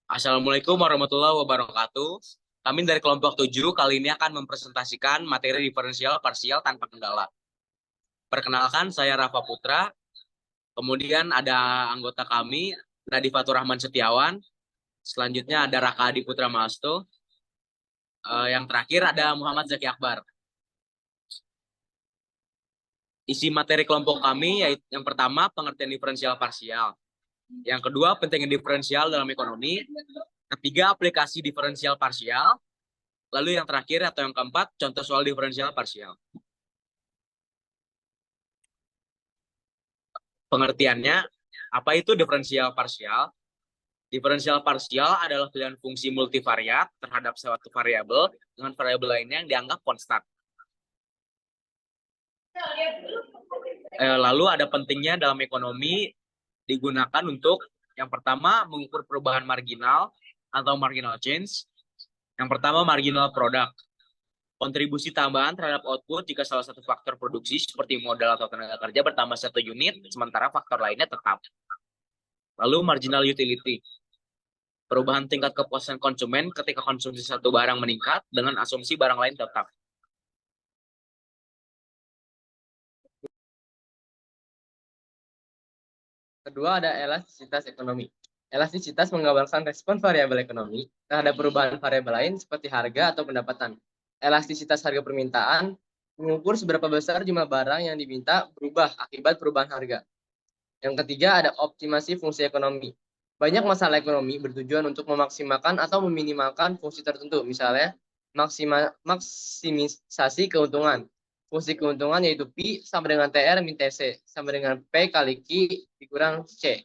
Assalamualaikum warahmatullahi wabarakatuh. Kami dari kelompok 7 kali ini akan mempresentasikan materi diferensial parsial tanpa kendala. Perkenalkan, saya Rafa Putra. Kemudian ada anggota kami, Nadifatur Rahman Setiawan. Selanjutnya ada Raka Adi Putra Masto. Yang terakhir ada Muhammad Zaki Akbar. Isi materi kelompok kami yaitu yang pertama pengertian diferensial parsial. Yang kedua pentingnya diferensial dalam ekonomi. Ketiga aplikasi diferensial parsial. Lalu yang terakhir atau yang keempat, contoh soal diferensial parsial. Pengertiannya, apa itu diferensial parsial? Diferensial parsial adalah pilihan fungsi multivariat terhadap suatu variabel dengan variabel lainnya yang dianggap konstan. Lalu ada pentingnya dalam ekonomi digunakan untuk yang pertama mengukur perubahan marginal atau marginal change. Yang pertama marginal product. Kontribusi tambahan terhadap output jika salah satu faktor produksi seperti modal atau tenaga kerja bertambah 1 unit, sementara faktor lainnya tetap. Lalu marginal utility. Perubahan tingkat kepuasan konsumen ketika konsumsi satu barang meningkat dengan asumsi barang lain tetap. Kedua ada elastisitas ekonomi. Elastisitas menggambarkan respon variabel ekonomi terhadap perubahan variabel lain seperti harga atau pendapatan. Elastisitas harga permintaan mengukur seberapa besar jumlah barang yang diminta berubah akibat perubahan harga. Yang ketiga ada optimasi fungsi ekonomi. Banyak masalah ekonomi bertujuan untuk memaksimalkan atau meminimalkan fungsi tertentu, misalnya maksimisasi keuntungan. Fungsi keuntungan yaitu Pi sama dengan TR min TC sama dengan P kali Q dikurang C.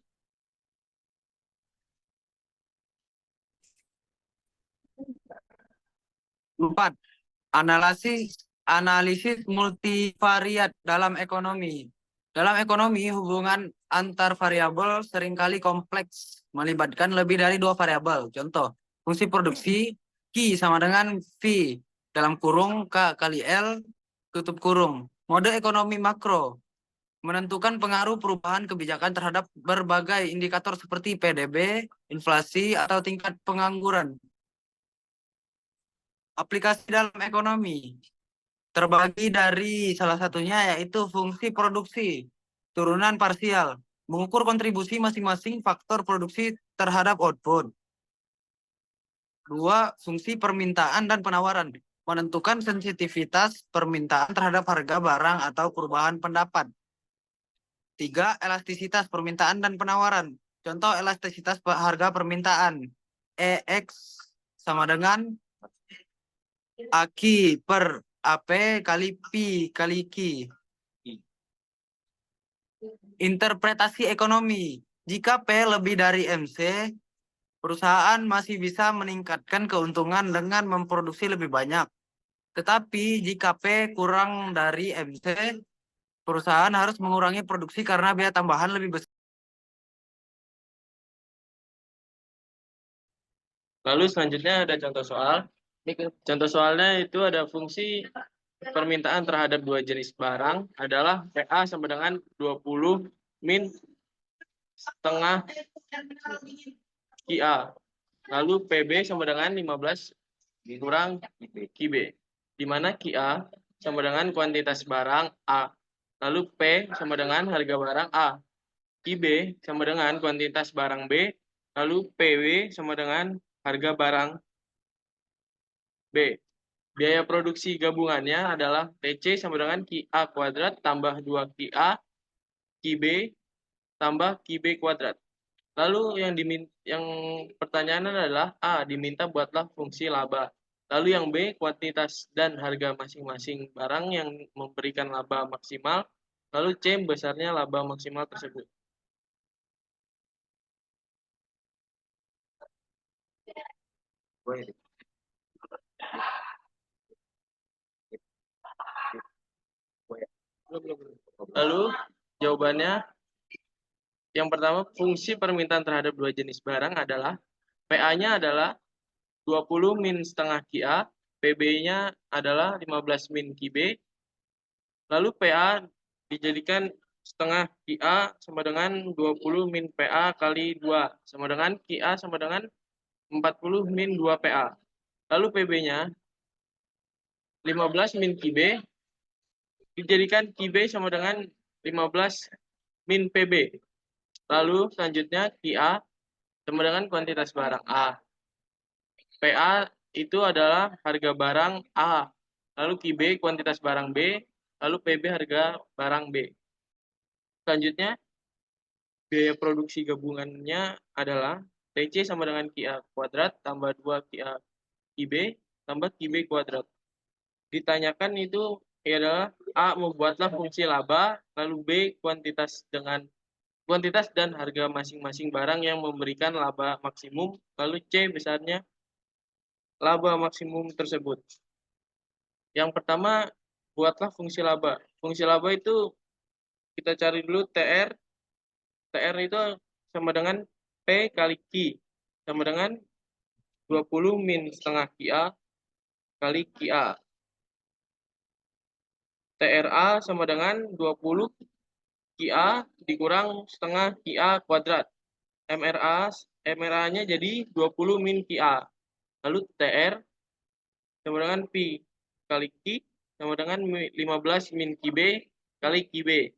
Empat, analisis multivariat dalam ekonomi. Dalam ekonomi, hubungan antar variabel seringkali kompleks, melibatkan lebih dari 2 variabel. Contoh, fungsi produksi Q sama dengan V dalam kurung K kali L tutup kurung. Mode ekonomi makro menentukan pengaruh perubahan kebijakan terhadap berbagai indikator seperti PDB, inflasi, atau tingkat pengangguran. Aplikasi dalam ekonomi terbagi dari salah satunya yaitu fungsi produksi, turunan parsial, mengukur kontribusi masing-masing faktor produksi terhadap output. 2. Fungsi permintaan dan penawaran, menentukan sensitivitas permintaan terhadap harga barang atau perubahan pendapat. 3. Elastisitas permintaan dan penawaran. Contoh elastisitas harga permintaan. EX sama dengan AQ per AP kali Pi kali Q. Interpretasi ekonomi. Jika P lebih dari MC, perusahaan masih bisa meningkatkan keuntungan dengan memproduksi lebih banyak. Tetapi jika P kurang dari MC, perusahaan harus mengurangi produksi karena biaya tambahan lebih besar. Lalu selanjutnya ada contoh soal. Contoh soalnya itu ada fungsi permintaan terhadap dua jenis barang adalah PA sama dengan 20 min setengah QA. Lalu PB sama dengan 15 kurang QB. Di mana QA sama dengan kuantitas barang A. Lalu P sama dengan harga barang A. QB sama dengan kuantitas barang B. Lalu PW sama dengan harga barang B. Biaya produksi gabungannya adalah TC sama dengan QA kuadrat tambah 2QA QB tambah QB kuadrat. Lalu yang pertanyaan adalah A, diminta buatlah fungsi laba. Lalu yang B, kuantitas dan harga masing-masing barang yang memberikan laba maksimal. Lalu C, besarnya laba maksimal tersebut. Lalu jawabannya yang pertama, fungsi permintaan terhadap dua jenis barang adalah PA-nya adalah 20 min setengah QA, PB-nya adalah 15 min QB. Lalu PA dijadikan setengah QA sama dengan 20 min PA kali 2 sama dengan QA sama dengan 40 min 2 PA. Lalu PB-nya 15 min QB dijadikan QB sama dengan 15 min PB. Lalu selanjutnya QA sama dengan kuantitas barang A. PA itu adalah harga barang A. Lalu QB kuantitas barang B. Lalu PB harga barang B. Selanjutnya biaya produksi gabungannya adalah TC sama dengan QA kuadrat tambah 2 QA QB tambah QB kuadrat. Ditanyakan itu adalah A membuatlah fungsi laba, lalu B kuantitas dan harga masing-masing barang yang memberikan laba maksimum, lalu C besarnya laba maksimum tersebut. Yang pertama, buatlah fungsi laba. Fungsi laba itu kita cari dulu TR. TR itu sama dengan P kali Q sama dengan 20 min setengah QA kali QA. TRA sama dengan 20 QA dikurang setengah QA kuadrat. MRA-nya jadi 20 min QA. Lalu TR sama dengan P kali Q sama dengan 15 min QB kali QB.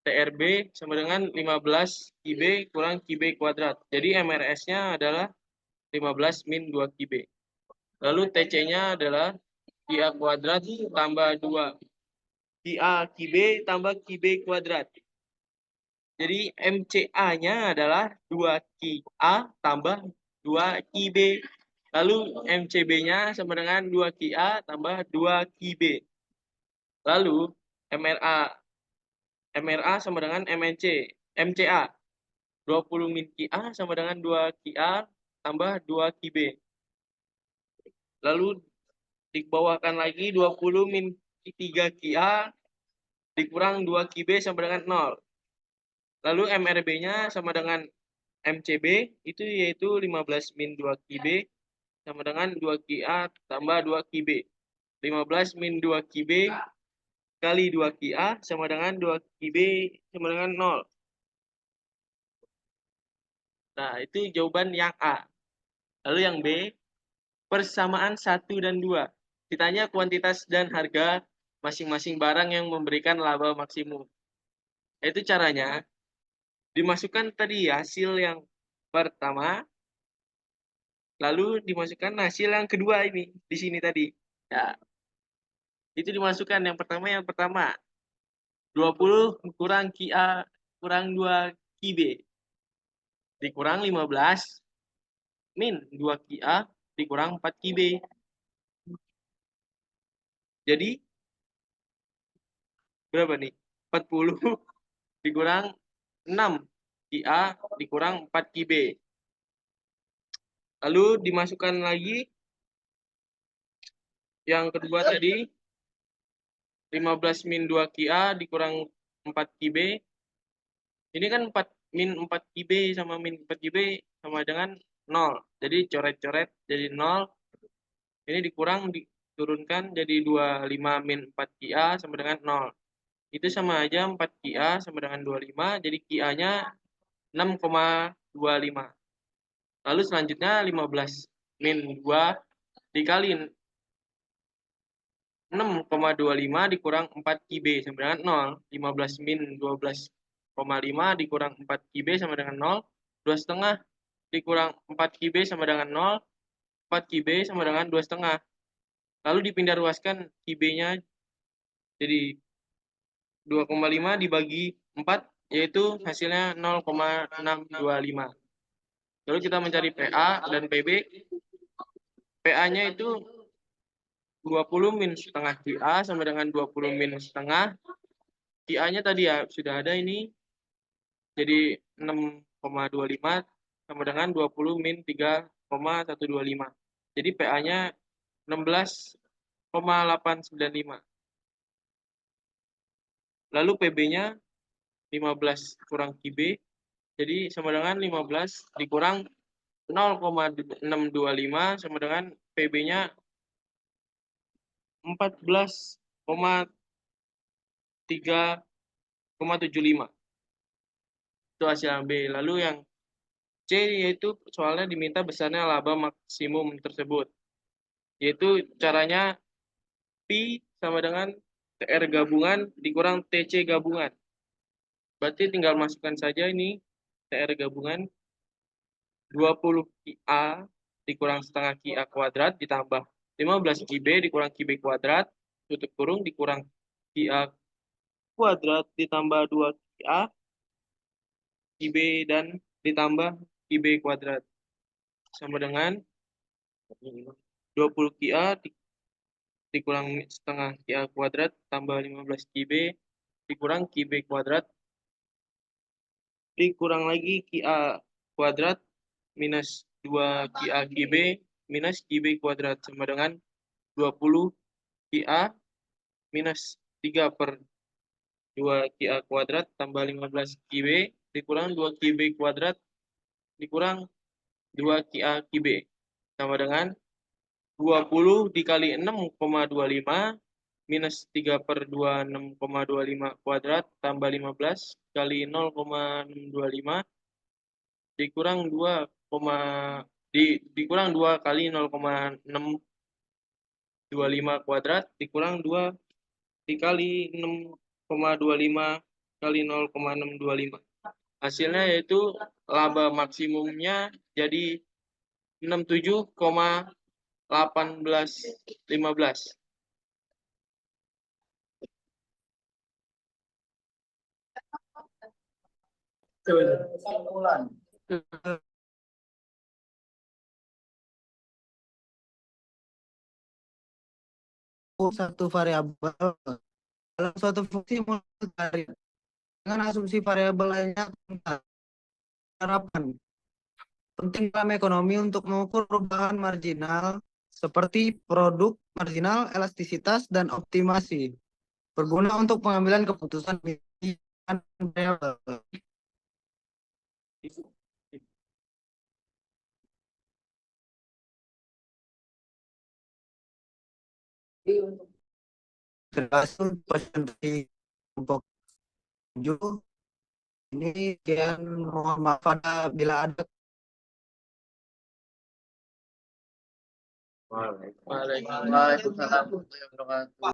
TRB sama dengan 15 QB kurang QB kuadrat. Jadi MRS-nya adalah 15 min 2 QB. Lalu TC-nya adalah QA kuadrat tambah 2. QA QB tambah QB kuadrat. Jadi MCA-nya adalah 2 QA tambah 2 QB. Lalu MCB-nya sama dengan 2 QA tambah 2 QB. Lalu MRA sama dengan MCA 20 min QA sama dengan 2 QA tambah 2 QB. Lalu dibawahkan lagi 20 min 3 QA dikurang 2 QB sama dengan 0. Lalu MRB-nya sama dengan MCB itu yaitu 15 min 2 QB sama dengan 2 QA tambah 2 QB. 15 min 2 QB kali 2 QA sama dengan 2 QB sama dengan 0. Nah, itu jawaban yang A. Lalu yang B, persamaan 1 dan 2. Ditanya kuantitas dan harga masing-masing barang yang memberikan laba maksimum. Itu caranya, dimasukkan tadi hasil yang pertama, lalu dimasukkan hasil yang kedua ini, di sini tadi. Ya, itu dimasukkan yang pertama. 20 kurang QA kurang 2 QB. Dikurang 15 min 2 QA dikurang 4 QB. Jadi berapa nih? 40 dikurang 6 QA dikurang 4 QB. Lalu dimasukkan lagi yang kedua tadi 15 min 2 QA dikurang 4 QB. Ini kan 4 min 4 QB sama min 4 QB sama dengan 0. Jadi coret-coret jadi 0. Ini diturunkan jadi 25 min 4 QA sama dengan 0. Itu sama aja 4 QA sama dengan 25. Jadi QA-nya 6,25. Lalu selanjutnya 15 min 2 dikali 6,25 dikurang 4 QB sama dengan 0. 15 min 12,5 dikurang 4 QB sama dengan 0. 2,5 dikurang 4 QB sama dengan 0. 4 QB sama dengan 2,5. Lalu dipindah ruaskan QB-nya jadi 2,5 dibagi 4 yaitu hasilnya 0,625. Lalu kita mencari PA dan PB. PA-nya itu 20 min setengah QA sama dengan 20 min setengah. QA-nya tadi ya sudah ada ini. Jadi 6,25 sama dengan 20 min 3,125. Jadi PA-nya 16,895. Lalu PB-nya 15 kurang QB. Jadi sama dengan 15 dikurang 0,625 sama dengan PB-nya 14,3 0,75. Itu hasil yang B. Lalu yang C yaitu soalnya diminta besarnya laba maksimum tersebut. Yaitu caranya Pi sama dengan TR gabungan dikurang TC gabungan. Berarti tinggal masukkan saja ini TR gabungan 20 QA dikurang setengah QA kuadrat ditambah 15 QB dikurang QB kuadrat tutup kurung dikurang QA kuadrat ditambah 2 QA QB dan ditambah QB kuadrat sama dengan 20 QA dikurang setengah QA kuadrat tambah 15 QB dikurang QB kuadrat dikurang lagi QA kuadrat minus 2 QA QB minus QB kuadrat sama dengan 20 QA minus 3 per 2 QA kuadrat tambah 15 QB dikurang 2 QB kuadrat dikurang 2 QA QB sama dengan 20 dikali 6,25 minus 3 per 2 6,25 kuadrat tambah 15 kali 0,625 dikurang 2, dikurang 2 kali 0,625 kuadrat dikurang 2 dikali 6,25 kali 0,625. Hasilnya yaitu laba maksimumnya jadi 67,1815. Kesimpulan. Satu variabel dalam suatu fungsi multivariat dengan asumsi variabel lainnya harapan penting dalam ekonomi untuk mengukur perubahan marginal seperti produk marginal, elastisitas, dan optimasi berguna untuk pengambilan keputusan pilihan variabel. Terhasil presentasi kelompok 7 ini sekian, mohon maaf bila ada. Waalaikumsalam warahmatullahi wabarakatuh.